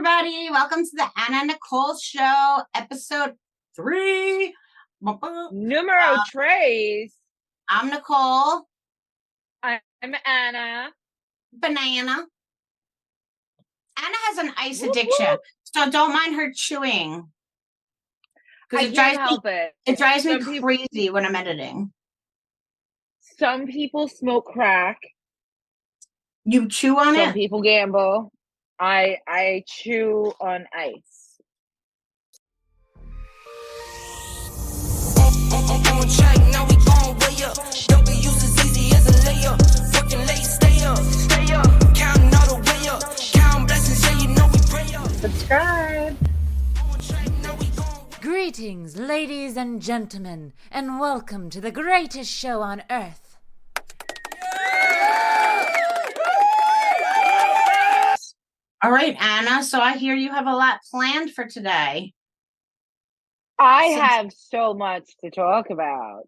everybody. Welcome to the Anna Nicole Show, episode 3. Numero tres. I'm Nicole. I'm Anna. Banana. Anna has an ice addiction, so don't mind her chewing. I can't help it. It drives me crazy when I'm editing. Some people smoke crack. You chew on it? Some people gamble. I chew on ice. On track, now we going way up. Don't be used as easy as a layup. Working late, stay up. Counting all the way up. Count blessings, yeah, you know we pray up. Subscribe. On track, now we going. Greetings, ladies and gentlemen, and welcome to the greatest show on earth. All right, Anna. So I hear you have a lot planned for today. I have so much to talk about.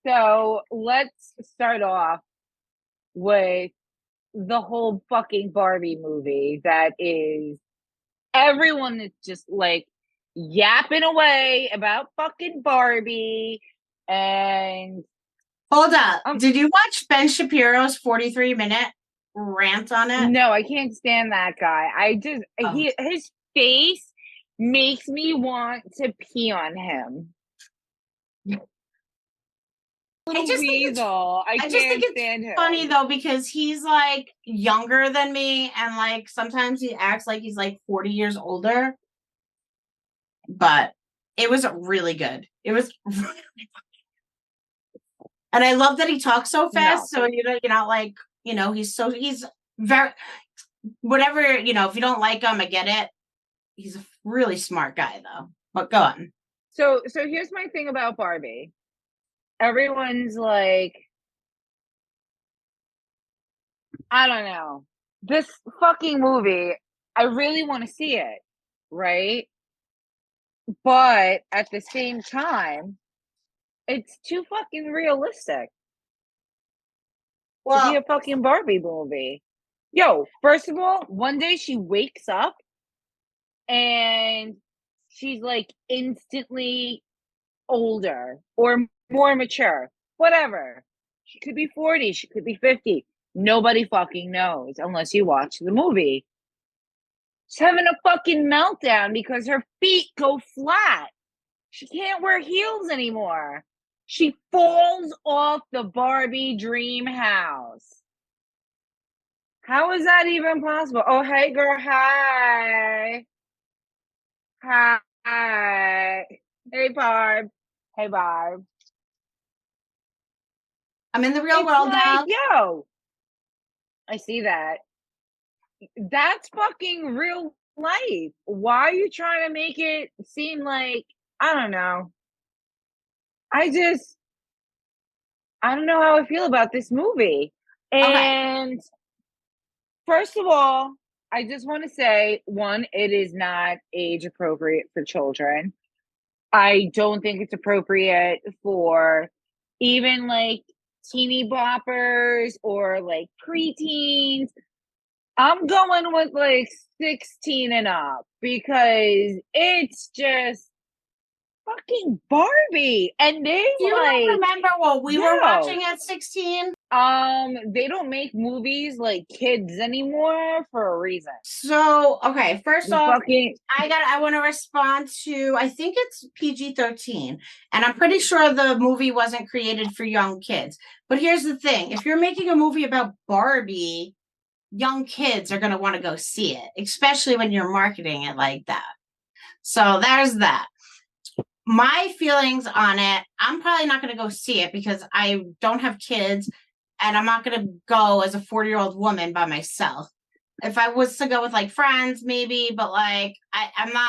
So let's start off with the whole fucking Barbie movie that is everyone is just like yapping away about fucking Barbie. And Hold up. Did you watch Ben Shapiro's 43-minute rant on it? no, I can't stand that guy. His face makes me want to pee on him. I just think it's stand him. funny though, because he's like younger than me, and like sometimes he acts like he's like 40 years older. But it was really good. It was really funny. And I love that he talks so fast. No. So you're not like, he's very whatever, if you don't like him, I get it. He's a really smart guy though. But go on. So here's my thing about Barbie. Everyone's like, I don't know. This fucking movie, I really want to see it, right? But at the same time, it's too fucking realistic to be a fucking Barbie movie. Yo, first of all, one day she wakes up and she's like instantly older or more mature, whatever. She could be 40, she could be 50. Nobody fucking knows unless you watch the movie. She's having a fucking meltdown because her feet go flat. She can't wear heels anymore. She falls off the Barbie dream house. How is that even possible? Oh, hey, girl. Hi. Hi. Hey, Barb. Hey, Barb. I'm in the real world now. Yo, I see that. That's fucking real life. Why are you trying to make it seem like, I don't know. I don't know how I feel about this movie. And First of all, I just want to say, one, it is not age appropriate for children. I don't think it's appropriate for even like teeny boppers or like preteens. I'm going with like 16 and up because it's just fucking Barbie. And they Do you remember what we were watching at 16? They don't make movies like kids anymore for a reason. So, okay, first off, Fucking I want to respond to, I think it's PG-13, and I'm pretty sure the movie wasn't created for young kids. But here's the thing, if you're making a movie about Barbie, young kids are going to want to go see it, especially when you're marketing it like that. So there's that. My feelings on it, I'm probably not going to go see it because I don't have kids and I'm not going to go as a 40-year-old woman by myself. If I was to go with like friends, maybe, but like, I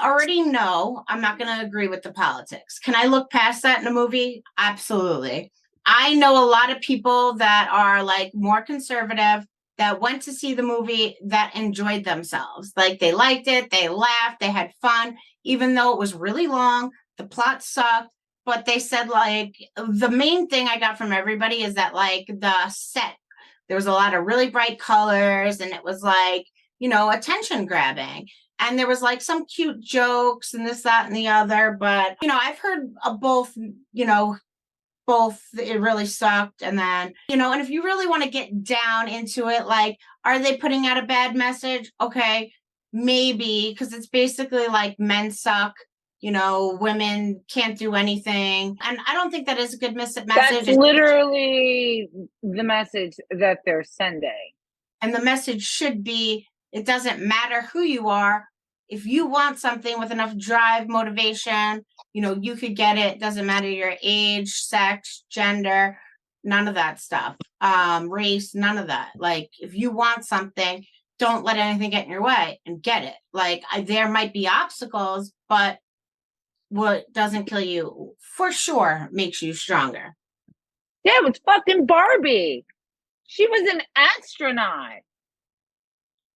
already know I'm not going to agree with the politics. Can I look past that in a movie? Absolutely. I know a lot of people that are like more conservative that went to see the movie that enjoyed themselves. Like they liked it, they laughed, they had fun, even though it was really long, the plot sucked. But they said like the main thing I got from everybody is that like the set, there was a lot of really bright colors and it was like attention grabbing. And there was like some cute jokes and this, that, and the other. But, I've heard of both, both it really sucked. And then, and if you really want to get down into it, like, are they putting out a bad message? Okay, maybe, because it's basically like men suck, women can't do anything. And I don't think that is a good message. That's literally the message that they're sending. And the message should be, it doesn't matter who you are. If you want something with enough drive, motivation, you could get it. Doesn't matter your age, sex, gender, none of that stuff. Race, none of that. Like, if you want something, don't let anything get in your way and get it. Like, there might be obstacles, but what doesn't kill you for sure makes you stronger. Yeah, it's fucking Barbie. She was an astronaut.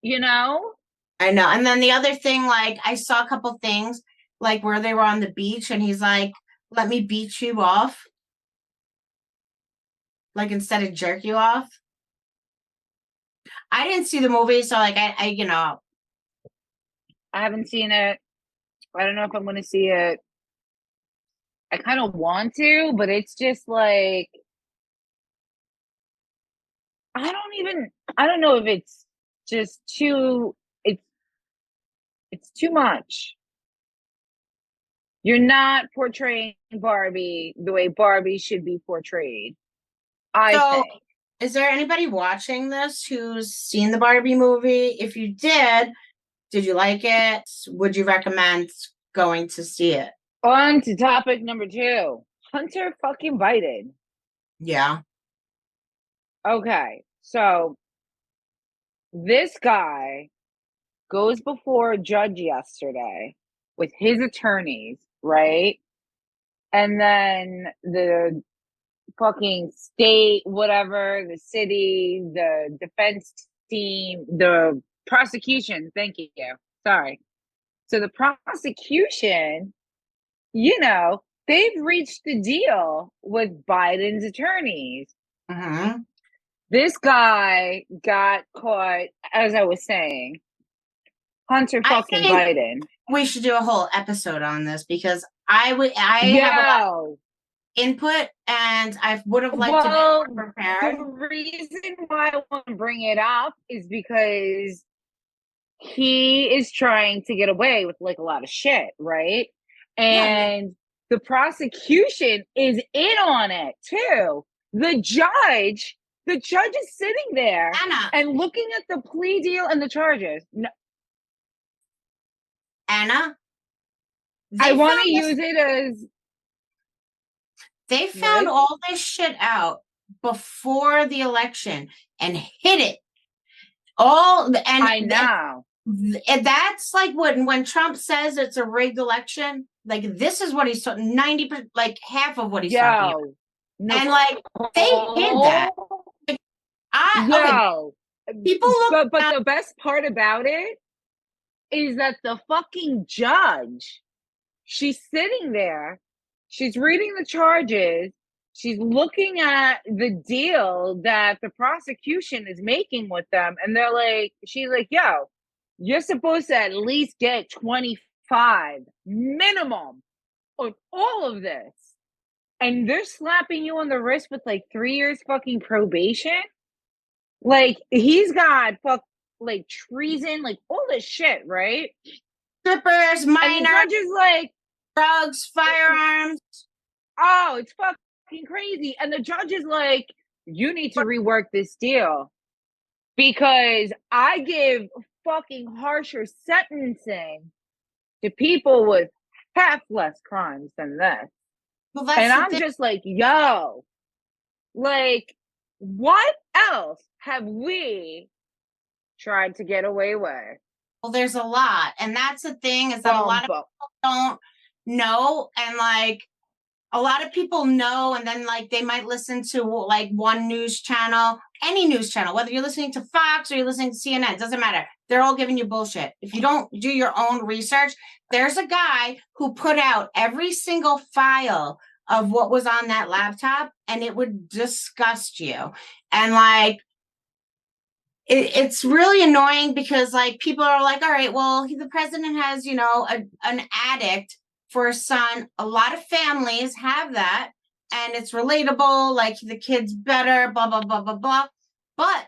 I know. And then the other thing, like, I saw a couple things, like where they were on the beach and he's like, let me beat you off. Like, instead of jerk you off. I didn't see the movie, so like I haven't seen it. I don't know if I'm going to see it. I kind of want to, but it's just like, I don't know if it's just it's too much. You're not portraying Barbie the way Barbie should be portrayed, I think. Is there anybody watching this who's seen the Barbie movie? If you did you like it? Would you recommend going to see it? On to topic number 2. Hunter fucking Biden. Yeah. Okay, so this guy goes before a judge yesterday with his attorneys, right? And then the fucking state, whatever, the city, the defense team, the prosecution, thank you. Sorry. So the prosecution, they've reached the deal with Biden's attorneys. Mm-hmm. This guy got caught, as I was saying, Hunter fucking Biden. We should do a whole episode on this because I have a lot of input and I would have liked to be prepared. The reason why I want to bring it up is because he is trying to get away with like a lot of shit, right? And the prosecution is in on it too. The judge is sitting there and looking at the plea deal and the charges. No. Anna, I want to use it as... They found all this shit out before the election and hid it. I know. And that's like when Trump says it's a rigged election. Like, this is what he's talking, 90%, like half of what he's talking about. No. And like, they hid that. People look, but the best part about it is that the fucking judge, she's sitting there, she's reading the charges, she's looking at the deal that the prosecution is making with them, and she's like, yo, you're supposed to at least get 25 minimum on all of this. And they're slapping you on the wrist with like 3 years fucking probation. Like, he's got like treason, like all this shit, right? Strippers, minors, just like drugs, firearms. Oh, it's fucking crazy. And the judge is like, you need to rework this deal because I give fucking harsher sentencing to people with half less crimes than this. Well, and I'm just like, yo, like, what else have we tried to get away with? Well, there's a lot. And that's the thing, is that a lot of people don't know. And like, a lot of people know, and then like they might listen to like one news channel, any news channel, whether you're listening to Fox or you're listening to CNN, it doesn't matter. They're all giving you bullshit. If you don't do your own research, there's a guy who put out every single file of what was on that laptop, and it would disgust you. And like, it's really annoying because like people are like, all right, well, the president has, an addict for a son. A lot of families have that, and it's relatable, like the kid's better, blah, blah, blah, blah, blah. But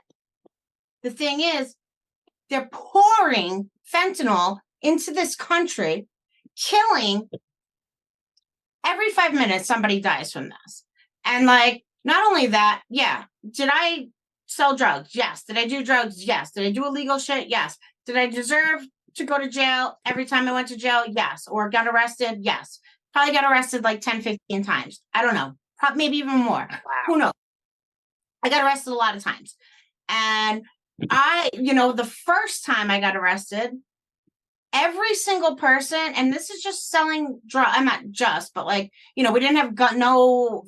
the thing is, they're pouring fentanyl into this country, killing every 5 minutes somebody dies from this. And like, not only that, yeah, did I sell drugs? Yes. Did I do drugs? Yes. Did I do illegal shit? Yes. Did I deserve to go to jail every time I went to jail? Yes. Or got arrested? Yes. Probably got arrested like 10, 15 times. I don't know. Maybe even more. Wow. Who knows? I got arrested a lot of times. And the first time I got arrested, every single person, and this is just selling drugs. I'm not just, but like, we didn't have no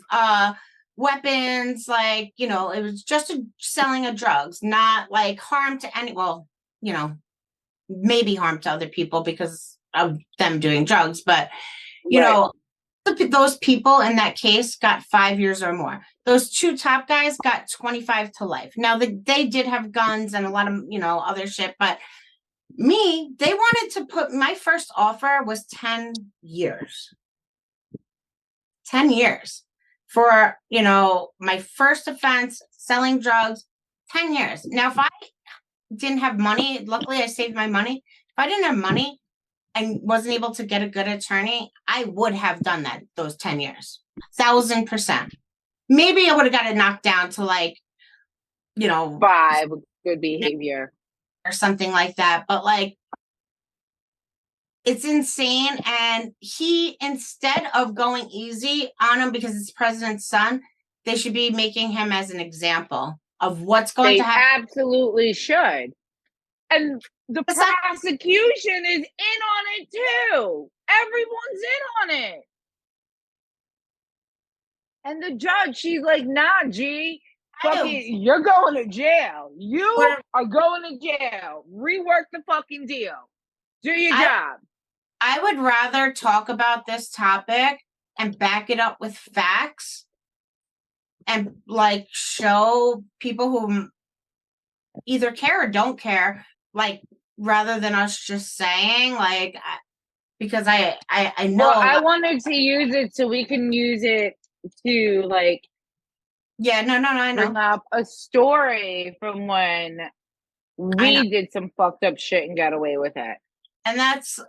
weapons. Like, it was just selling of drugs, not like harm to any. Well, maybe harm to other people because of them doing drugs, but those people in that case got 5 years or more. Those two top guys got 25 to life. Now they did have guns and a lot of other shit, but me, they wanted to put, my first offer was 10 years. 10 years for, my first offense, selling drugs, 10 years. Now, if I didn't have money, luckily I saved my money. If I didn't have money and wasn't able to get a good attorney, I would have done that, those 10 years. 1,000%. Maybe I would have got it knocked down to like, 5 good behavior or something like that. But like, it's insane. And he, instead of going easy on him because it's president's son, they should be making him as an example of what's going to happen. Absolutely should. And the prosecution is in on it too. Everyone's in on it. And the judge, she's like, nah, G, fucking, you're going to jail. You are going to jail. Rework the fucking deal. Do your job. I would rather talk about this topic and back it up with facts and like show people who either care or don't care, like rather than us just saying like, because I know. Well, I wanted to use it so we can use it to like. Yeah, no, I know. Bring up a story from when we did some fucked up shit and got away with it. And that's,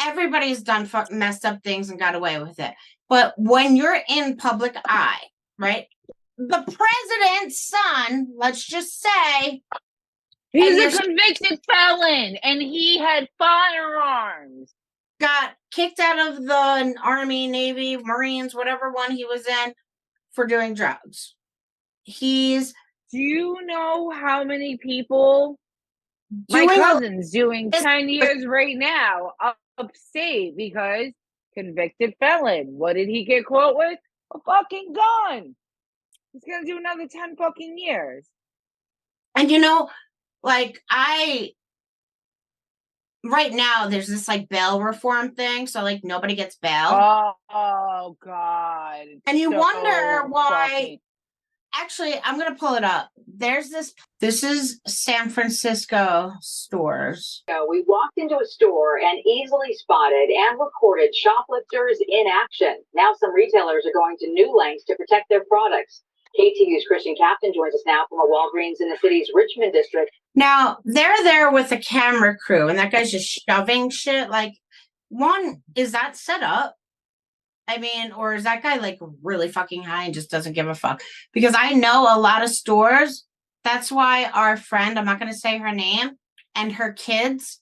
everybody's done messed up things and got away with it. But when you're in public eye, right? The president's son, let's just say. He's a convicted felon and he had firearms. Got kicked out of the Army, Navy, Marines, whatever one he was in for doing drugs. Do you know how many people? My cousin's doing 10 years right now upstate because convicted felon. What did he get caught with? A fucking gun. He's gonna do another 10 fucking years. And right now there's this like bail reform thing, so like nobody gets bail. Oh God. And you wonder why. Actually, I'm going to pull it up. There's this is San Francisco stores. We walked into a store and easily spotted and recorded shoplifters in action. Now some retailers are going to new lengths to protect their products. KTU's Christian Captain joins us now from a Walgreens in the city's Richmond district. Now, they're there with a camera crew, and that guy's just shoving shit. Like, one, is that set up? I mean, or is that guy like really fucking high and just doesn't give a fuck? Because I know a lot of stores. That's why our friend, I'm not going to say her name, and her kids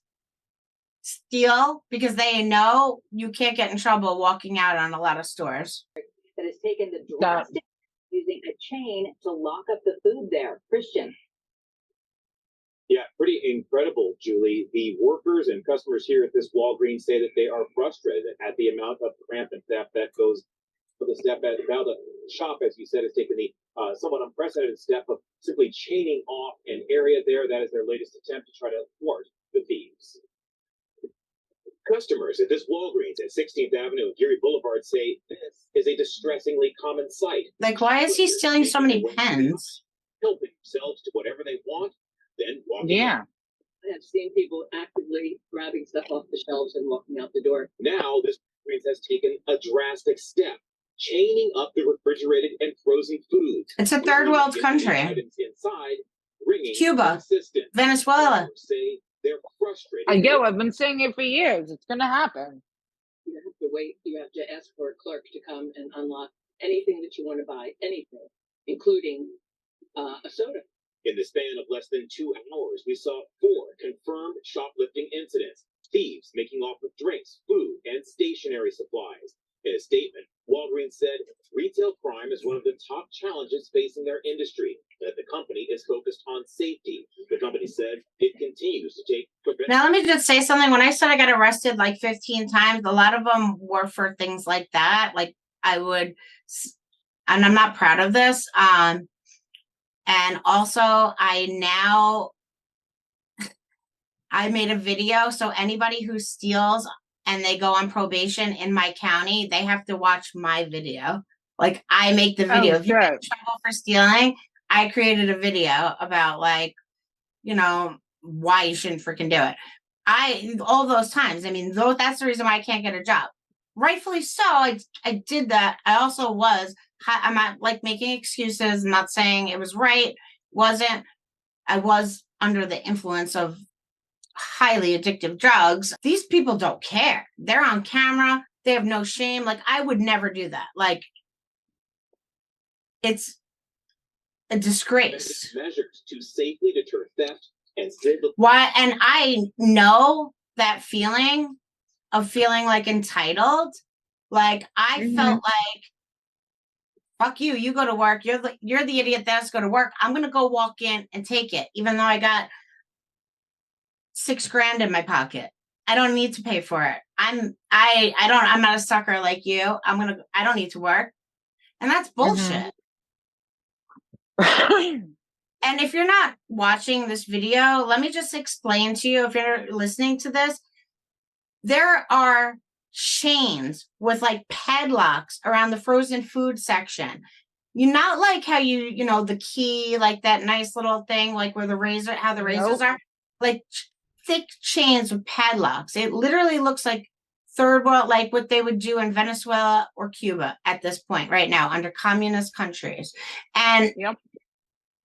steal because they know you can't get in trouble walking out on a lot of stores. That has taken the drastic using a chain to lock up the food there. Christian. Yeah, pretty incredible, Julie. The workers and customers here at this Walgreens say that they are frustrated at the amount of rampant theft that goes for the step at now the shop, as you said, has taken the somewhat unprecedented step of simply chaining off an area there. That is their latest attempt to try to thwart the thieves. Customers at this Walgreens at 16th Avenue and Geary Boulevard say this is a distressingly common sight. Like, why is he stealing so many pens? Helping themselves to whatever they want then walking Yeah. out. I have seen people actively grabbing stuff off the shelves and walking out the door. Now, this Walgreens has taken a drastic step, chaining up the refrigerated and frozen foods. It's a third world Getting country. Items inside, bringing Cuba. assistance. Venezuela. Others say they're frustrated. I go. I've been saying it for years. It's gonna happen. You have to wait. You have to ask for a clerk to come and unlock anything that you want to buy, anything, including a soda. In the span of less than 2 hours, we saw 4 confirmed shoplifting incidents. Thieves making off with drinks, food, and stationery supplies. In a statement, Walgreens said retail crime is one of the top challenges facing their industry, that the company is focused on safety. The company said it continues to take Now, let me just say something. When I said I got arrested like 15 times, a lot of them were for things like that. Like and I'm not proud of this. And also I made a video. So anybody who steals and they go on probation in my county, they have to watch my video. Like I make the video. If you get in trouble for stealing, I created a video about like, you know, why you shouldn't freaking do it. All those times. I mean, that's the reason why I can't get a job. Rightfully so. I did that. I'm not like making excuses. I'm not saying it was right. Wasn't. I was under the influence of highly addictive drugs. These people don't care. They're on camera. They have no shame. Like I would never do that. Like it's a disgrace. Measures to safely deter theft and why? And I know that feeling of feeling like entitled. Like I felt like, fuck you. You go to work. You're the idiot that has to go to work. I'm gonna go walk in and take it, even though I got $6,000 in my pocket. I don't need to pay for it. I'm not a sucker like you. I don't need to work. And that's bullshit. And if you're not watching this video, let me just explain to you, if you're listening to this, there are chains with like padlocks around the frozen food section. You not like how the key, like that nice little thing, like where the razors are, like thick chains with padlocks. It literally looks like third world, like what they would do in Venezuela or Cuba at this point right now under communist countries. And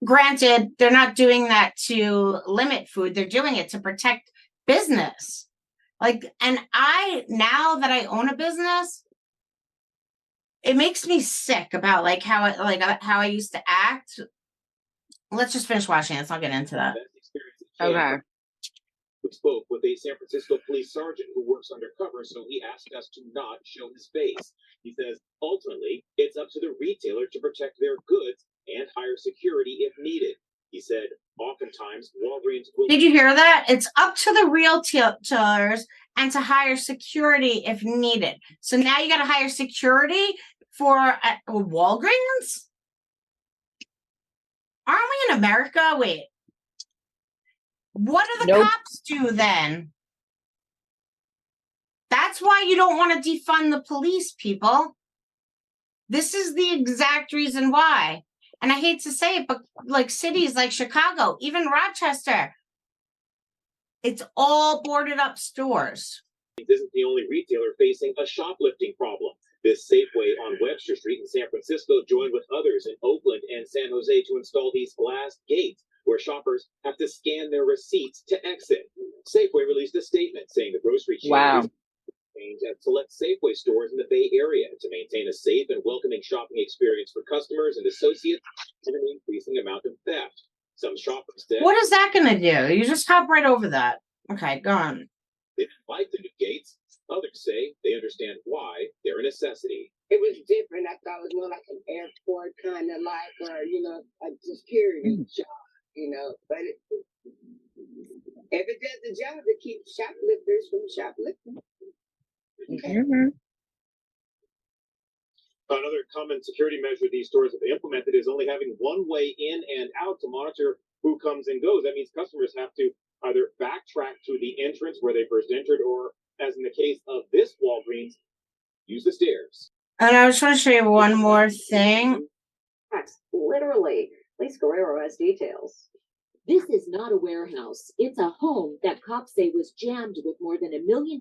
granted, they're not doing that to limit food. They're doing it to protect business. Like, and now that I own a business, it makes me sick about like how I used to act. Let's just finish watching this. I'll get into that. Okay. We spoke with a San Francisco police sergeant who works undercover, so he asked us to not show his face. He says, ultimately, it's up to the retailer to protect their goods and hire security if needed. He said, oftentimes, Walgreens will... Did you hear that? It's up to the retailers and to hire security if needed. So now you got to hire security for Walgreens? Aren't we in America? Wait. What do the cops do then? That's why you don't want to defund the police, people. This is the exact reason why. And I hate to say it, but like cities like Chicago, even Rochester, it's all boarded up stores. This isn't the only retailer facing a shoplifting problem. This Safeway on Webster Street in San Francisco joined with others in Oakland and San Jose to install these glass gates where shoppers have to scan their receipts to exit. Safeway released a statement saying the grocery chain is aimed at select Safeway stores in the Bay Area to maintain a safe and welcoming shopping experience for customers and associates and an increasing amount of theft. Some shoppers said, what is that going to do? You just hop right over that. Okay, go on. They didn't like the new gates. Others say they understand why they're a necessity. It was different. I thought it was more like an airport kind of like, or, a security job, but if it does the job to keep shoplifters from shoplifting. Okay. Another common security measure these stores have implemented is only having one way in and out to monitor who comes and goes. That means customers have to either backtrack to the entrance where they first entered, or, as in the case of this Walgreens, use the stairs. And I just want to show you one more thing. Literally. Lisa Guerrero has details. This is not a warehouse. It's a home that cops say was jammed with more than $1 million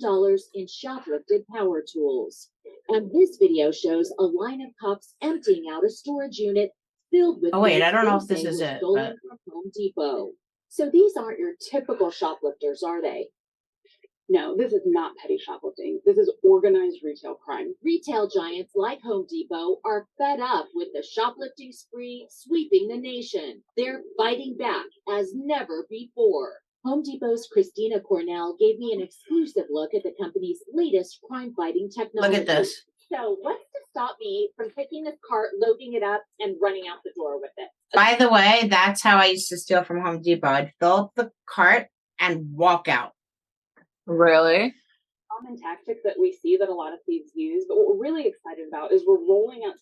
in shoplifted power tools. And this video shows a line of cops emptying out a storage unit filled with Oh wait, I goods don't know they if this say is were it, stolen but from Home Depot. So these aren't your typical shoplifters, are they? No, this is not petty shoplifting. This is organized retail crime. Retail giants like Home Depot are fed up with the shoplifting spree sweeping the nation. They're fighting back as never before. Home Depot's Christina Cornell gave me an exclusive look at the company's latest crime-fighting technology. look at this. So what's to stop me from picking this cart, loading it up, and running out the door with it? By the way, that's how I used to steal from Home Depot. I'd fill up the cart and walk out. Really? Common tactic that we see that a lot of thieves use, but what we're really excited about is we're rolling out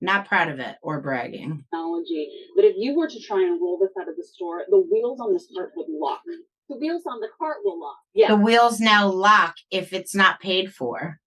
Not proud of it or bragging. technology that if you were to try and roll this out of the store, the wheels on this cart would lock. The wheels on the cart will lock. Yeah. The wheels now lock if it's not paid for.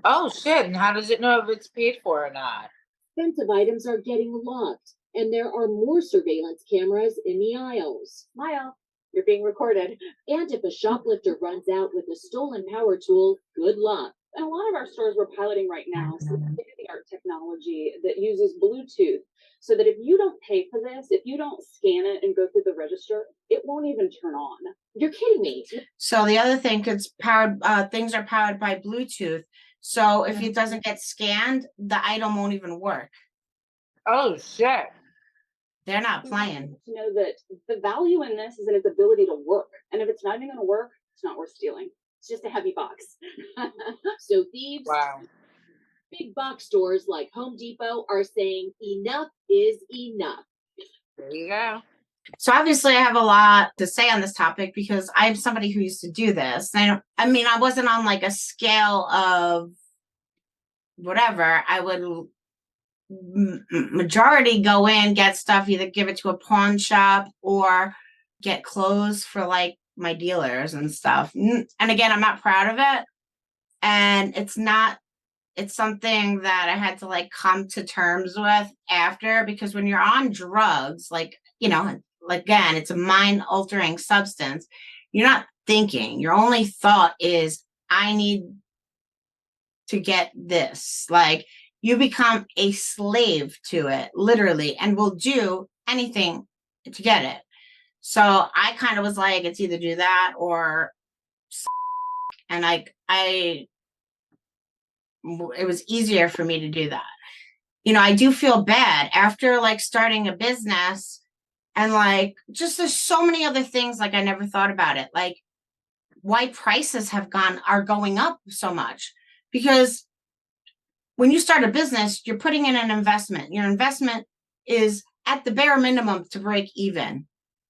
Oh shit! And how does it know if it's paid for or not? Expensive items are getting locked, and there are more surveillance cameras in the aisles. Smile. You're being recorded. And if a shoplifter runs out with a stolen power tool, good luck. And a lot of our stores we're piloting right now state-of-the-art technology that uses Bluetooth so that if you don't pay for this, if you don't scan it and go through the register, it won't even turn on. You're kidding me. So the other thing, because things are powered by Bluetooth. So if it doesn't get scanned, the item won't even work. Oh shit! They're not playing. To know that the value in this is in its ability to work. And if it's not even going to work, it's not worth stealing. It's just a heavy box. So thieves, Wow. big box stores like Home Depot are saying enough is enough. There you go. So obviously I have a lot to say on this topic because I'm somebody who used to do this. I mean, I wasn't on like a scale of whatever. I would majority go in, get stuff, either give it to a pawn shop or get clothes for like my dealers and stuff. And again, I'm not proud of it. And it's something that I had to like come to terms with after, because when you're on drugs, like, you know, again, it's a mind altering substance. You're not thinking. Your only thought is, I need to get this. Like, you become a slave to it, literally, and will do anything to get it. So I kind of was like, it's either do that or, and it was easier for me to do that. You know, I do feel bad after like starting a business and like, just there's so many other things, like I never thought about it. Like why prices are going up so much, because when you start a business, you're putting in an investment. Your investment is at the bare minimum to break even.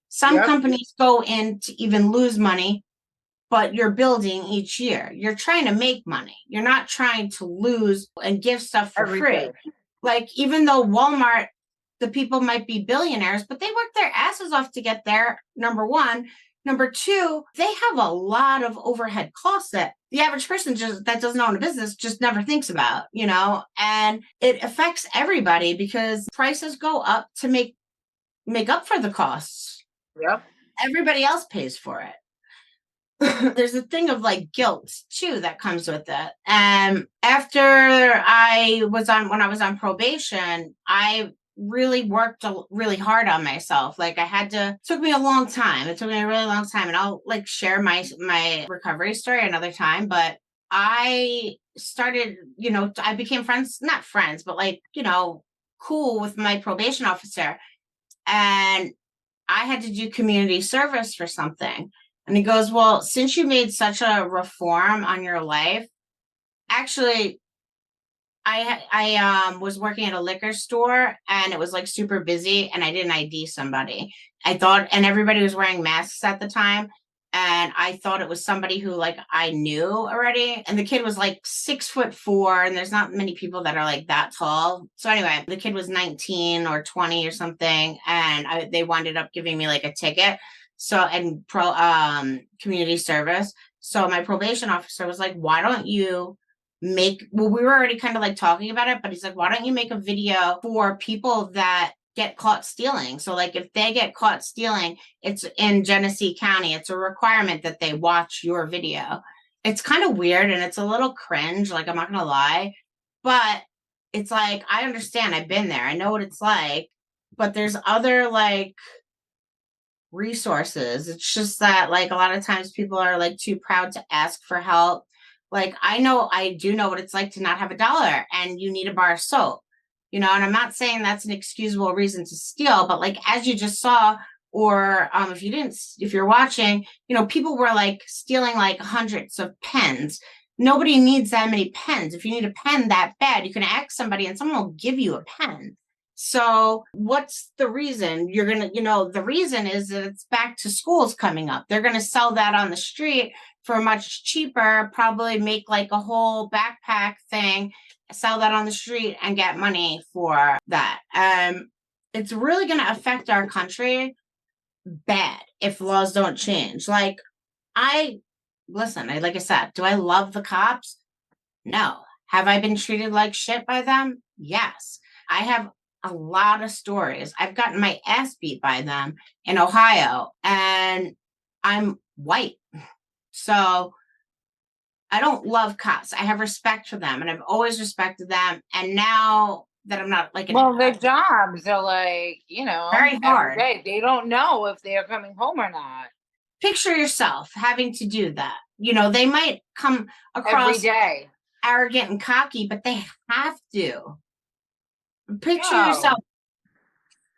Some companies go in to even lose money, but you're building each year. You're trying to make money. You're not trying to lose and give stuff for free. Like, even though Walmart, the people might be billionaires, but they work their asses off to get there, number one. Number two, they have a lot of overhead costs that the average person that doesn't own a business just never thinks about, you know, and it affects everybody because prices go up to make up for the costs. Yep. Everybody else pays for it. There's a thing of like guilt too that comes with it. And after when I was on probation, I really worked really hard on myself. Like it took me a long time. It took me a really long time. And I'll like share my recovery story another time. But I started, you know, I became not friends, but like, you know, cool with my probation officer. And I had to do community service for something. And he goes, well, since you made such a reform on your life, actually, I was working at a liquor store and it was like super busy and I didn't ID somebody. And everybody was wearing masks at the time. And I thought it was somebody who like I knew already. And the kid was like 6'4", and there's not many people that are like that tall. So anyway, the kid was 19 or 20 or something. And they wound up giving me like a ticket. So, and community service. So my probation officer was like, why don't you we were already kind of like talking about it, but he's like, why don't you make a video for people that get caught stealing. So like if they get caught stealing, it's in Genesee County. It's a requirement that they watch your video. It's kind of weird and it's a little cringe, like I'm not gonna lie. But it's like I understand, I've been there. I know what it's like, but there's other like resources. It's just that like a lot of times people are like too proud to ask for help. Like I do know what it's like to not have $1 and you need a bar of soap. And I'm not saying that's an excusable reason to steal, but like as you just saw, or if you're watching, people were like stealing like hundreds of pens. Nobody needs that many pens. If you need a pen that bad, you can ask somebody and someone will give you a pen. So what's the reason you're going to, the reason is that it's back to schools coming up. They're going to sell that on the street for much cheaper, probably make like a whole backpack thing, sell that on the street and get money for that. It's really going to affect our country bad if laws don't change. Like like I said, do I love the cops? No. Have I been treated like shit by them? Yes. I have a lot of stories. I've gotten my ass beat by them in Ohio, and I'm white. So I don't love cops. I have respect for them, and I've always respected them. And now that I'm not like their jobs are like, very hard. Day. They don't know if they're coming home or not. Picture yourself having to do that. They might come across every day arrogant and cocky, but they have to. Picture yourself.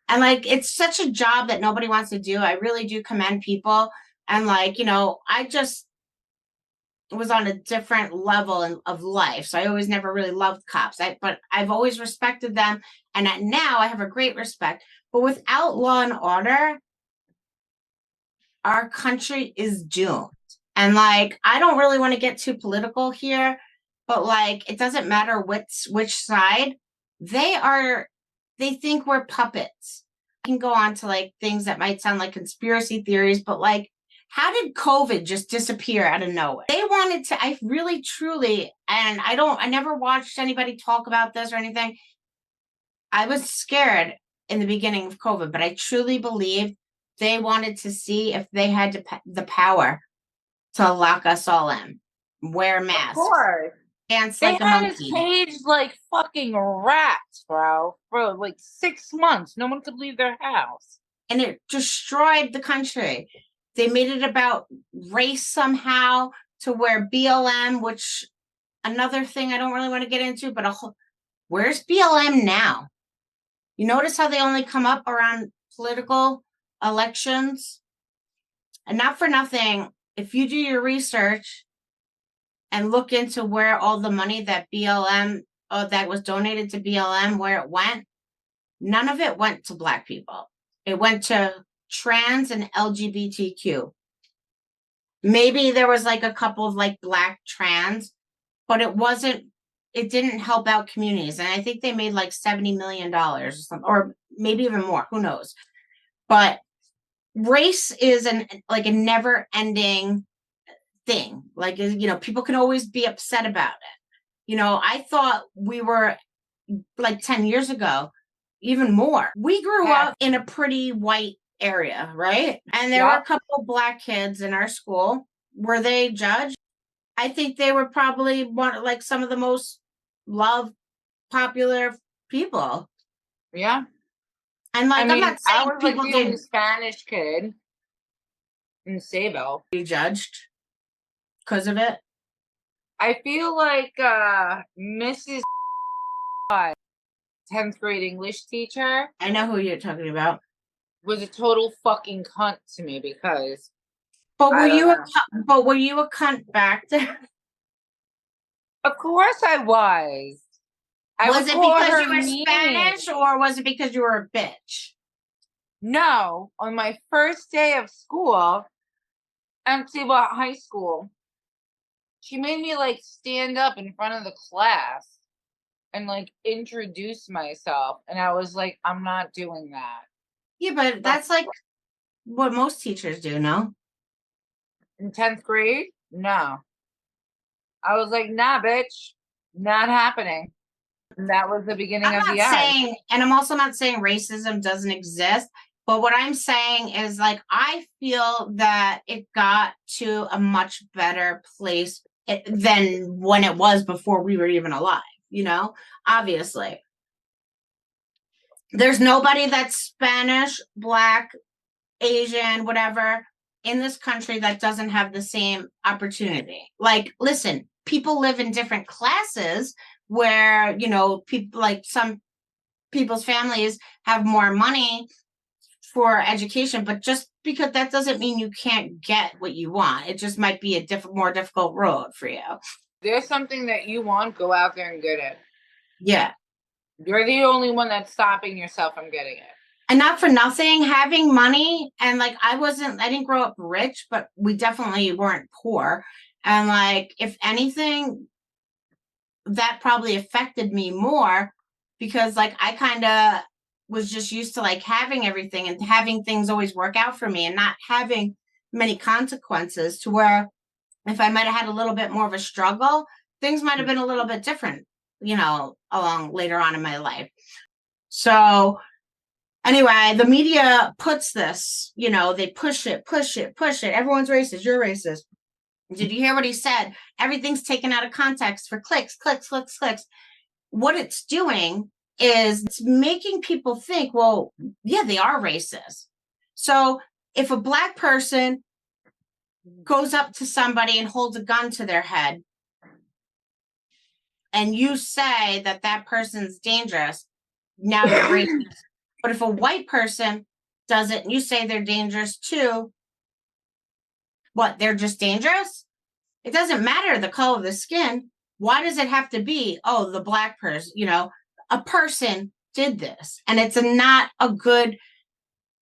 And like, it's such a job that nobody wants to do. I really do commend people. And like, I just was on a different level of life. So I always never really loved cops. But I've always respected them. And now I have a great respect. But without law and order, our country is doomed. And like, I don't really want to get too political here, but like, it doesn't matter which side. They think we're puppets. I can go on to like things that might sound like conspiracy theories, but like, how did COVID just disappear out of nowhere? They wanted to, I really, truly, and I never watched anybody talk about this or anything. I was scared in the beginning of COVID, but I truly believe they wanted to see if they had the power to lock us all in, wear masks. Of course. Dance they like a had monkey. Us caged like fucking rats, bro, for like 6 months. No one could leave their house. And it destroyed the country. They made it about race somehow to where BLM, which another thing I don't really want to get into, but where's BLM now? You notice how they only come up around political elections? And not for nothing, if you do your research and look into where all the money that that was donated to BLM, where it went, none of it went to Black people. It went to trans and LGBTQ. Maybe there was like a couple of like Black trans, but it didn't help out communities. And I think they made like $70 million or something, or maybe even more, who knows? But race is a never ending thing. Like, people can always be upset about it. I thought we were like 10 years ago, even more. We grew up in a pretty white area, right? And there were a couple of Black kids in our school. Were they judged? I think they were probably some of the most loved, popular people. Yeah. And like, I'm not saying I was people like the only Spanish kid in Sayville. Be judged because of it. I feel like Mrs. 10th grade English teacher. I know who you're talking about. Was a total fucking cunt to me because. But were you a cunt back then? Of course I was. Was it because you were Spanish or was it because you were a bitch? No, on my first day of school, high school, she made me like stand up in front of the class and like introduce myself. And I was like, I'm not doing that. Yeah, but that's like what most teachers do, no? In 10th grade? No. I was like, nah, bitch, not happening. And that was the beginning I'm of not the ad. saying, and I'm also not saying racism doesn't exist, but what I'm saying is like, I feel that it got to a much better place than when it was before we were even alive, you know, obviously. There's nobody that's Spanish, Black, Asian, whatever, in this country that doesn't have the same opportunity. Like, listen, people live in different classes where, you know, people like some people's families have more money for education, but just because that doesn't mean you can't get what you want. It just might be a more difficult road for you. There's something that you want, go out there and get it. Yeah. You're the only one that's stopping yourself from getting it. And not for nothing, having money, and like I didn't grow up rich, but we definitely weren't poor. And like, if anything, that probably affected me more because like I kind of was just used to like having everything and having things always work out for me and not having many consequences, to where if I might have had a little bit more of a struggle, things might have been a little bit different, you know, along later on in my life. So anyway, the media puts this, you know, they push it. Everyone's racist. You're racist. Did you hear what he said? Everything's taken out of context for clicks. What it's doing is it's making people think, well, yeah, they are racist. So if a Black person goes up to somebody and holds a gun to their head, and you say that that person's dangerous, now you're racist. But if a white person does it and you say they're dangerous too, what, they're just dangerous? It doesn't matter the color of the skin. Why does it have to be, oh, the Black person, you know, a person did this, and it's not a good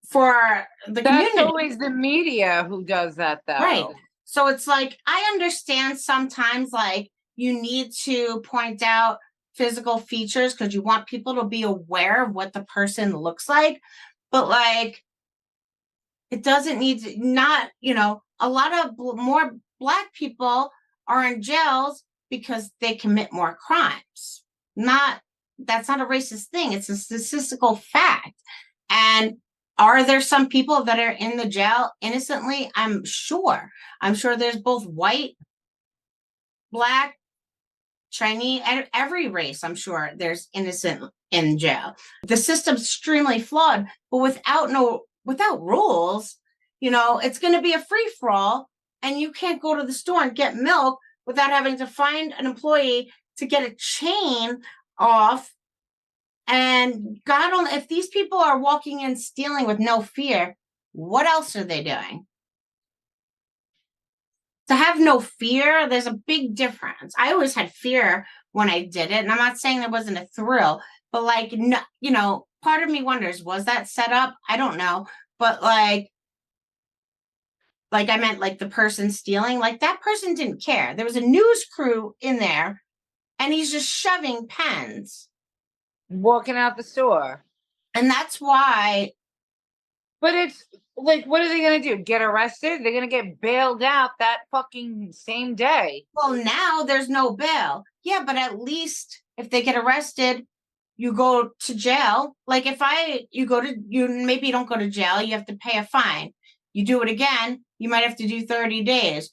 for the community. That's always the media who does that, though. Right. So it's like, I understand sometimes like you need to point out physical features because you want people to be aware of what the person looks like. But like, it doesn't need to, not, you know, a lot of more Black people are in jails because they commit more crimes. That's not a racist thing. It's a statistical fact. And are there some people that are in the jail innocently? I'm sure there's both white, Black, Chinese, every race. I'm sure there's innocent in jail. The system's extremely flawed, but without rules, you know, it's going to be a free for all, and you can't go to the store and get milk without having to find an employee to get a chain off. And God only, if these people are walking in stealing with no fear, what else are they doing? To have no fear, there's a big difference. I always had fear when I did it, and I'm not saying there wasn't a thrill, but like, no, you know, part of me wonders, was that set up? I don't know, but like I meant like the person stealing, like that person didn't care. There was a news crew in there, and he's just shoving pens, walking out the store. And that's why. But it's like, what are they going to do? Get arrested? They're going to get bailed out that fucking same day. Well, now there's no bail. Yeah, but at least if they get arrested, you go to jail. Like you maybe you don't go to jail, you have to pay a fine. You do it again, you might have to do 30 days.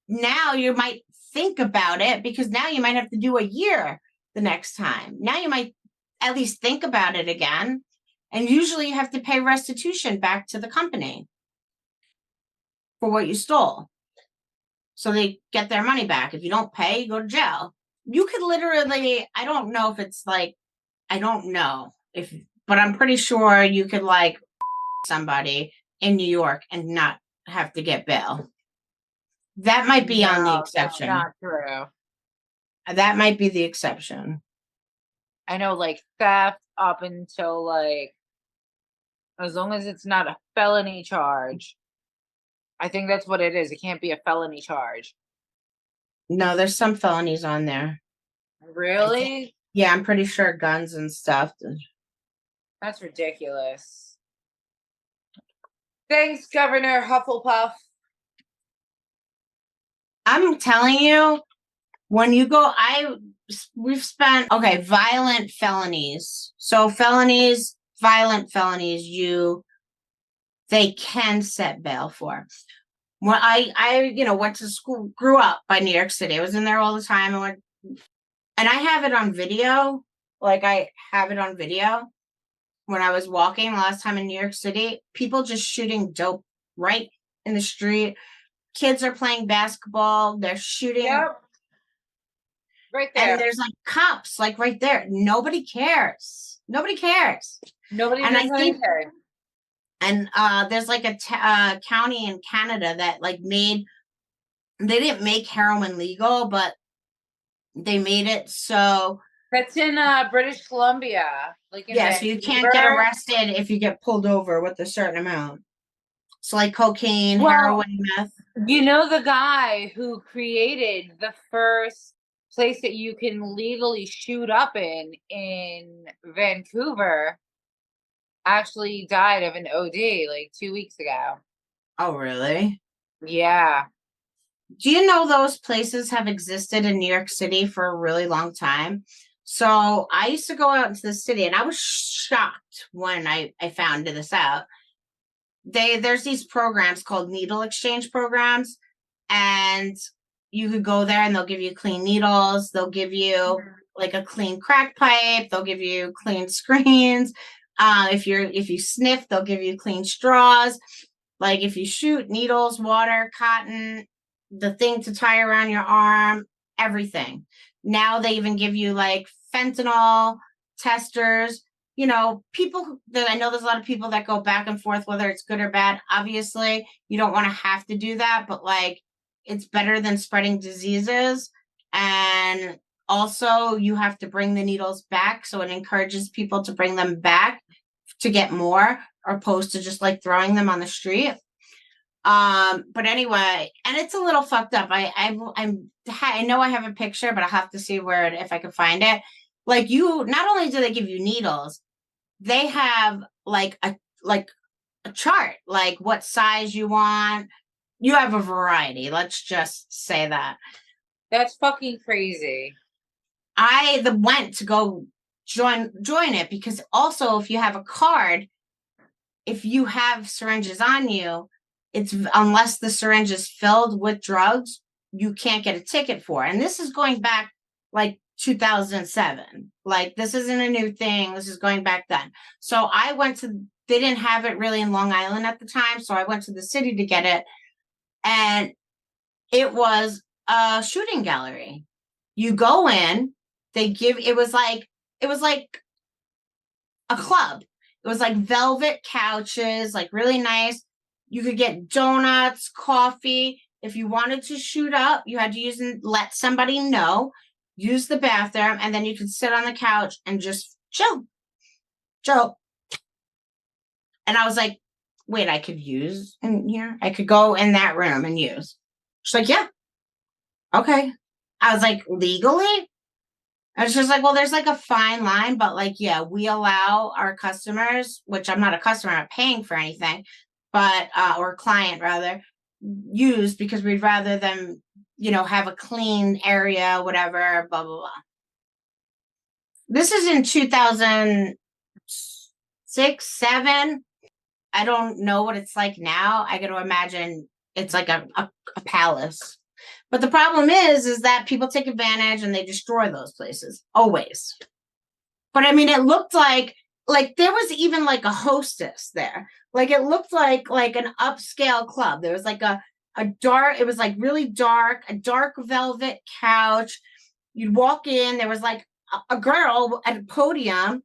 Now you might think about it, because now you might have to do a year the next time. Now you might at least think about it again. And usually you have to pay restitution back to the company for what you stole. So they get their money back. If you don't pay, you go to jail. You could literally, I don't know if it's like, I don't know if, but I'm pretty sure you could like somebody in New York and not have to get bail. That might be on the exception. Not true. That might be the exception. I know, like theft up until like, as long as it's not a felony charge. I think that's what it is. It can't be a felony charge. No, there's some felonies on there. Really? Yeah, I'm pretty sure guns and stuff. That's ridiculous. Thanks, Governor Hufflepuff. I'm telling you, when you go, we've spent violent felonies. So violent felonies, they can set bail for. When I went to school, grew up by New York City. I was in there all the time. And I have it on video. Like, I have it on video. When I was walking last time in New York City, people just shooting dope right in the street. Kids are playing basketball. They're shooting. Yep. Right there. And there's like cops like right there. Nobody cares. Nobody cares. Nobody and does I think, anything. And there's like a county in Canada that like they didn't make heroin legal, but they made it so. That's in British Columbia. Like in so you can't get arrested if you get pulled over with a certain amount. So like cocaine, heroin, meth. You know the guy who created the first place that you can legally shoot up in Vancouver actually died of an OD like 2 weeks ago. Oh, really? Yeah. Do you know those places have existed in New York City for a really long time? So I used to go out into the city, and I was shocked when I found this out. There's these programs called needle exchange programs, and you could go there and they'll give you clean needles. They'll give you like a clean crack pipe. They'll give you clean screens. If you sniff, they'll give you clean straws. Like if you shoot, needles, water, cotton, the thing to tie around your arm, everything. Now they even give you like fentanyl testers. People that I know, there's a lot of people that go back and forth whether it's good or bad. Obviously, you don't want to have to do that, but like it's better than spreading diseases. And also you have to bring the needles back, so it encourages people to bring them back to get more, opposed to just like throwing them on the street. But anyway, and it's a little fucked up. I know I have a picture, but I'll have to see if I can find it. Like, not only do they give you needles, they have like a chart, like what size you want. You have a variety. Let's just say that. That's fucking crazy. I went to go join it, because also if you have a card, if you have syringes on you, it's unless the syringe is filled with drugs, you can't get a ticket for it. And this is going back like 2007. Like, this isn't a new thing. This is going back then. So I went to, they didn't have it really in Long Island at the time. So I went to the city to get it. And it was a shooting gallery. You go in, it was like a club. It was like velvet couches, like really nice. You could get donuts, coffee. If you wanted to shoot up, you had to let somebody know, use the bathroom, and then you could sit on the couch and just chill. And I was like, wait, I could use in here? I could go in that room and use. She's like, yeah. Okay. I was like, legally? And she's like, well, there's like a fine line, but like, yeah, we allow our customers, which I'm not a customer, I'm not paying for anything, but, or client rather, use, because we'd rather them, have a clean area, whatever, blah, blah, blah. This is in 2006, 2007. I don't know what it's like now. I got to imagine it's like a palace. But the problem is that people take advantage and they destroy those places, always. But I mean, it looked like there was even like a hostess there. Like, it looked like an upscale club. There was like a dark, it was like really dark, a dark velvet couch. You'd walk in, there was like a girl at a podium,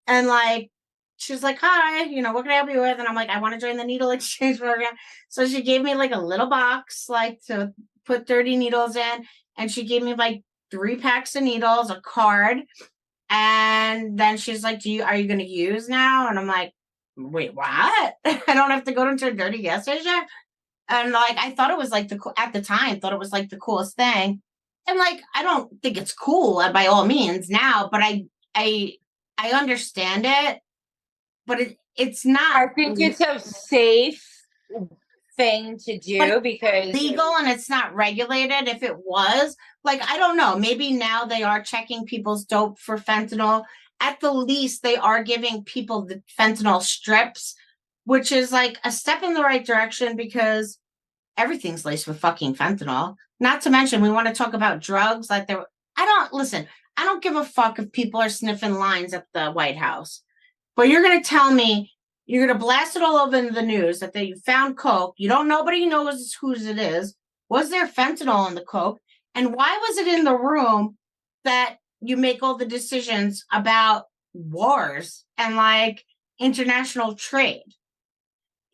and like, she was like, hi, what can I help you with? And I'm like, I want to join the needle exchange program. So she gave me like a little box, like to put 30 needles in. And she gave me like 3 packs of needles, a card. And then she's like, are you going to use now? And I'm like, wait, what? I don't have to go into a dirty gas station? And like, I thought it was like at the time, thought it was like the coolest thing. And like, I don't think it's cool by all means now, but I understand it. But it's not. I think it's a safe thing to do But because legal and it's not regulated. If it was, like, I don't know, maybe now they are checking people's dope for fentanyl. At the least, they are giving people the fentanyl strips, which is like a step in the right direction because everything's laced with fucking fentanyl. Not to mention, we want to talk about drugs. Like, I don't give a fuck if people are sniffing lines at the White House. But you're going to tell me, you're going to blast it all over in the news that you found coke. Nobody knows whose it is. Was there fentanyl in the coke? And why was it in the room that you make all the decisions about wars and like international trade?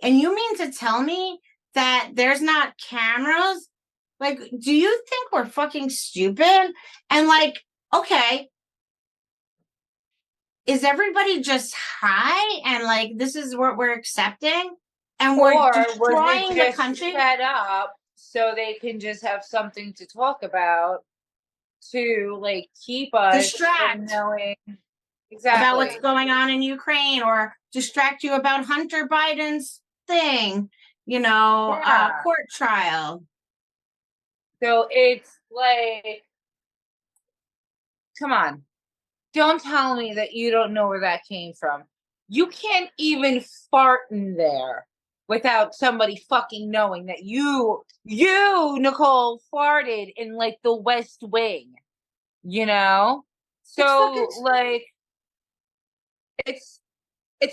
And you mean to tell me that there's not cameras? Like, do you think we're fucking stupid? And like, okay, is everybody just high and like this is what we're accepting and we're or destroying was it the just country? set up so they can just have something to talk about to like keep us from Distract knowing about what's exactly. going on in Ukraine or distract you about Hunter Biden's thing, Yeah. court trial. So it's like, come on. Don't tell me that you don't know where that came from. You can't even fart in there without somebody fucking knowing that you, Nicole, farted in like the West Wing, you know? So like it's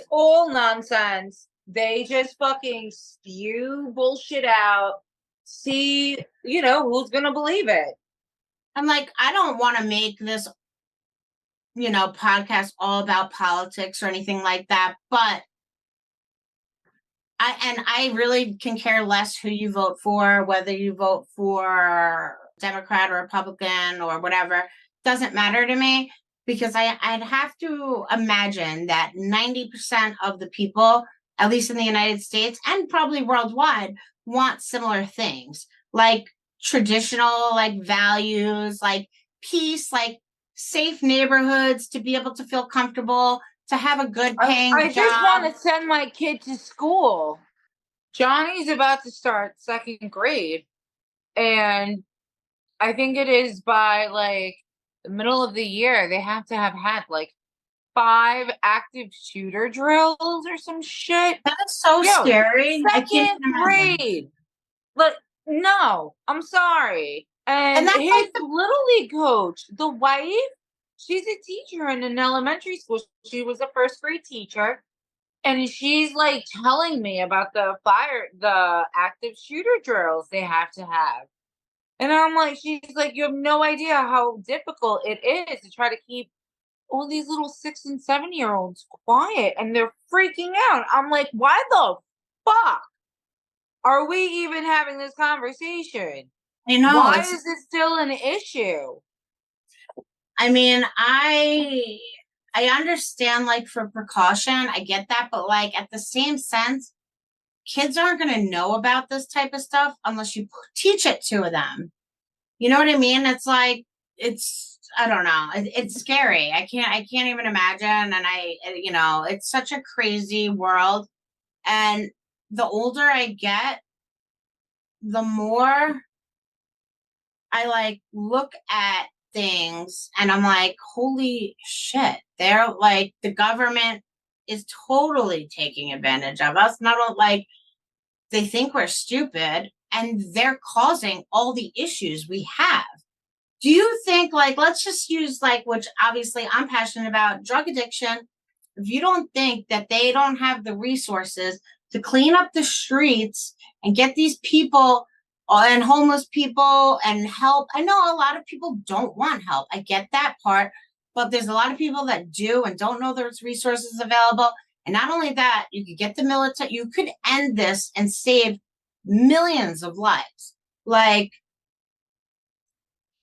all nonsense. They just fucking spew bullshit out. See, who's gonna believe it. I'm like, I don't want to make this podcast all about politics or anything like that, but I really can care less who you vote for, whether you vote for Democrat or Republican or whatever. Doesn't matter to me because I'd have to imagine that 90% of the people, at least in the United States and probably worldwide, want similar things like traditional like values, like peace, like safe neighborhoods, to be able to feel comfortable, to have a good paying I job. just want to send my kid to school. Johnny's about to start second grade, and I think it is by like the middle of the year they have to have had like 5 active shooter drills or some shit. That's so scary. I can't Second even imagine. grade. Look, no, I'm sorry. And that's his like little league coach, the wife, she's a teacher in an elementary school. She was a first grade teacher. And she's like telling me about the active shooter drills they have to have. And I'm like, she's like, you have no idea how difficult it is to try to keep all these little 6 and 7-year-olds quiet, and they're freaking out. I'm like, why the fuck are we even having this conversation? I know. Why is it still an issue? I mean, I understand like for precaution, I get that, but like at the same sense, kids aren't going to know about this type of stuff unless you teach it to them. You know what I mean? It's like I don't know. It's scary. I can't even imagine. And it's such a crazy world. And the older I get, the more I like look at things and I'm like, holy shit, they're like, the government is totally taking advantage of us. Not like they think we're stupid and they're causing all the issues we have. Do you think, like, let's just use like, which obviously I'm passionate about, drug addiction. If you don't think that they don't have the resources to clean up the streets and get these people and homeless people and help. I know a lot of people don't want help. I get that part, but there's a lot of people that do and don't know there's resources available. And not only that, you could get the military, you could end this and save millions of lives. Like,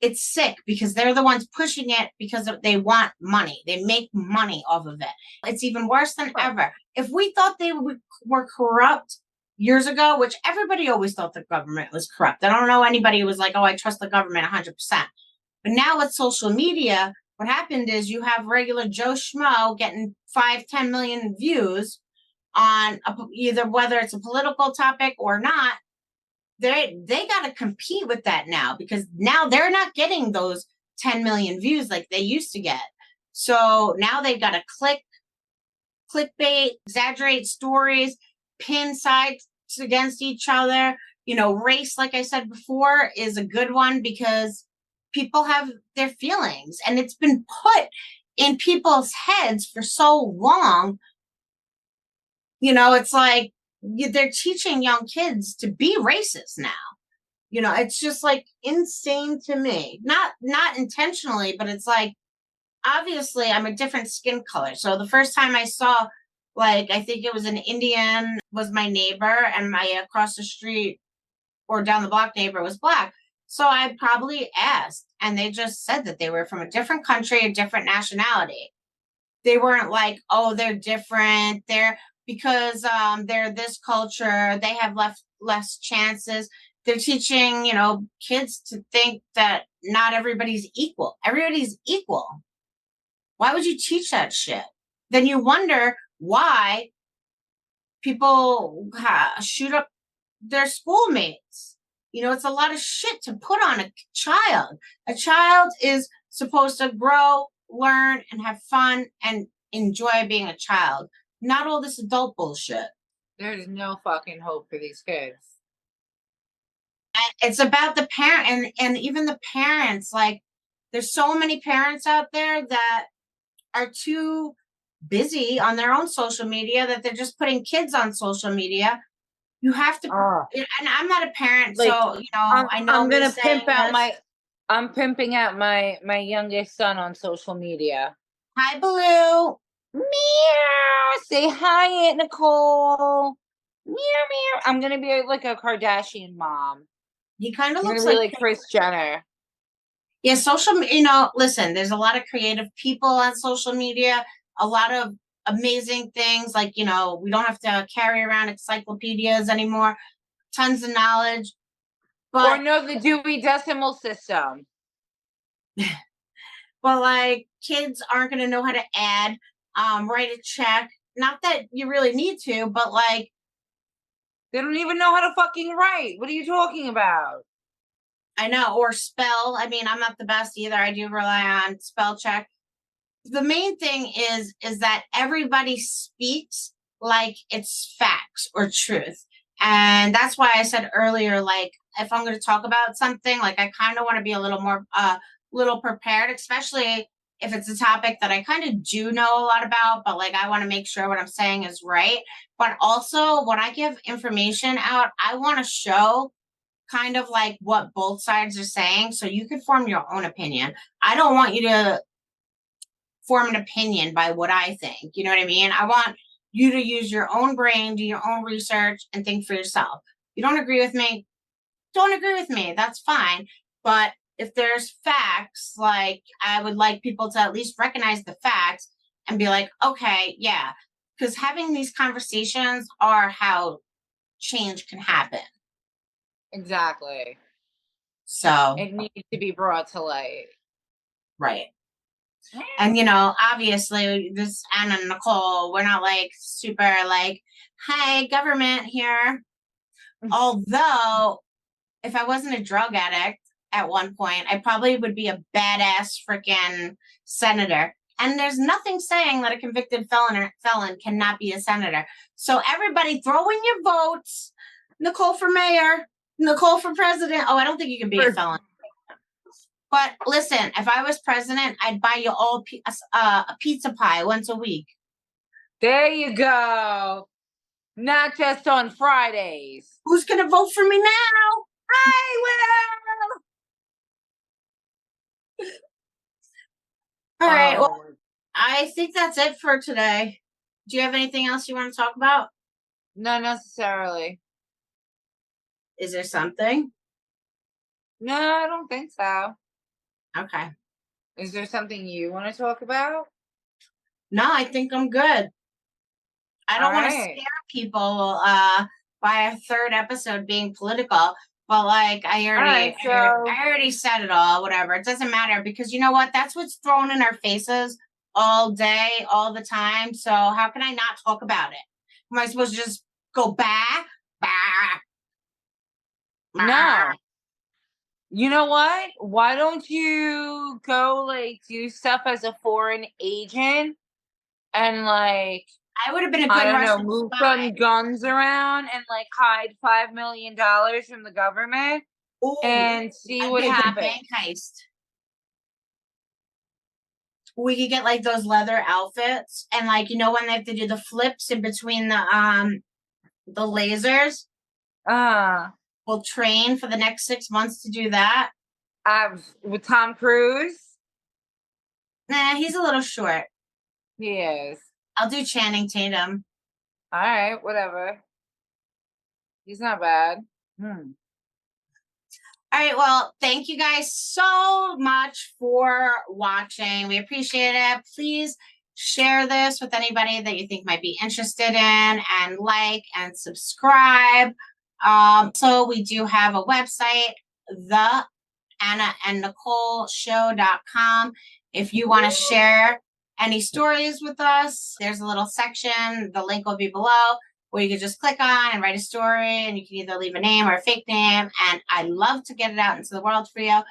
it's sick because they're the ones pushing it because they want money. They make money off of it. It's even worse than ever. If we thought they were corrupt years ago, which everybody always thought the government was corrupt. I don't know anybody who was like, oh, I trust the government 100%. But now with social media, what happened is you have regular Joe Schmo getting 5-10 million views on either whether it's a political topic or not, they got to compete with that now, because now they're not getting those 10 million views like they used to get. So now they've got to clickbait, exaggerate stories, pin sides against each other. Race, like I said before, is a good one because people have their feelings, and it's been put in people's heads for so long. It's like they're teaching young kids to be racist now. It's just like insane to me. Not intentionally, but it's like, obviously I'm a different skin color. So the first time I saw, like, I think it was an Indian was my neighbor, and my across the street or down the block neighbor was Black. So I probably asked, and they just said that they were from a different country, a different nationality. They weren't like, oh, they're different. They're because they're this culture, they have less chances. They're teaching, kids to think that not everybody's equal. Everybody's equal. Why would you teach that shit? Then you wonder why people shoot up their schoolmates. It's a lot of shit to put on a child. A child is supposed to grow, learn, and have fun and enjoy being a child, not all this adult bullshit. There's no fucking hope for these kids. It's about the parent and even the parents. Like, there's so many parents out there that are too busy on their own social media that they're just putting kids on social media. You have to, and I'm not a parent, Like, so I know I'm gonna pimp out I'm pimping out my youngest son on social media. Hi, Baloo. Meow. Say hi, Aunt Nicole. Meow meow. I'm gonna be like a Kardashian mom. He kind of I'm looks gonna be like like Kris Jenner. Yeah, listen, there's a lot of creative people on social media, a lot of amazing things. Like, we don't have to carry around encyclopedias anymore, tons of knowledge. Or But, know the Dewey Decimal System. but like, kids aren't going to know how to add, write a check. Not that you really need to, but like, they don't even know how to fucking write. What are you talking about? I know, or spell. I mean, I'm not the best either. I do rely on spell check. The main thing is that everybody speaks like it's facts or truth. And that's why I said earlier, like, if I'm going to talk about something, like, I kind of want to be a little more, little prepared, especially if it's a topic that I kind of do know a lot about, but like, I want to make sure what I'm saying is right. But also, when I give information out, I want to show kind of like what both sides are saying, so you can form your own opinion. I don't want you to form an opinion by what I think. You know what I mean? I want you to use your own brain, do your own research, and think for yourself. You don't agree with me? Don't agree with me. That's fine. But if there's facts, like, I would like people to at least recognize the facts and be like, okay, yeah. Because having these conversations are how change can happen. Exactly. So it needs to be brought to light. Right. And obviously this Anna and Nicole, we're not like super like, hi, government here. Although if I wasn't a drug addict at one point, I probably would be a badass freaking senator. And there's nothing saying that a convicted felon cannot be a senator. So everybody throw in your votes. Nicole for mayor, Nicole for president. Oh, I don't think you can be a felon. But listen, if I was president, I'd buy you all a pizza pie once a week. There you go. Not just on Fridays. Who's going to vote for me now? I will. All right. Well, I think that's it for today. Do you have anything else you want to talk about? Not necessarily. Is there something? No, I don't think so. Okay. Is there something you want to talk about? No, I think I'm good. I don't want to scare people by a third episode being political, but like I already said it all. Whatever, it doesn't matter, because you know what? That's what's thrown in our faces all day, all the time. So how can I not talk about it? Am I supposed to just go back? Back. No. You know what? Why don't you go like do stuff as a foreign agent and like I would have been a good I don't know, Russian move spy. some guns around and like hide $5 million from the government Ooh, and see I'd what be a good happens. bank heist. We could get like those leather outfits and like when they have to do the flips in between the lasers. We'll train for the next 6 months to do that. With Tom Cruise. Nah, he's a little short. He is. I'll do Channing Tatum. All right, whatever. He's not bad. All right, well, thank you guys so much for watching. We appreciate it. Please share this with anybody that you think might be interested in, and like and subscribe. So we do have a website, theAnnaandNicoleShow.com. If you want to share any stories with us, there's a little section. The link will be below, where you can just click on and write a story, and you can either leave a name or a fake name, and I love to get it out into the world for you.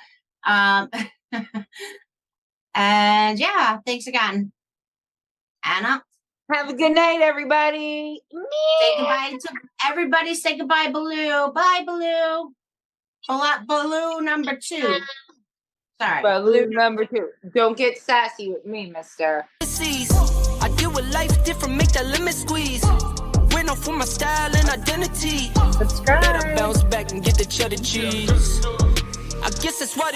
And yeah, thanks again. Anna? Have a good night, everybody. Say goodbye to everybody. Say goodbye, Baloo. Bye, Baloo. Baloo number 2. Sorry. Baloo number 2. Don't get sassy with me, mister. I deal with life different, make that limit squeeze. Went off for my style and identity. Subscribe. Let her bounce back and get the cheddar cheese. I guess that's why.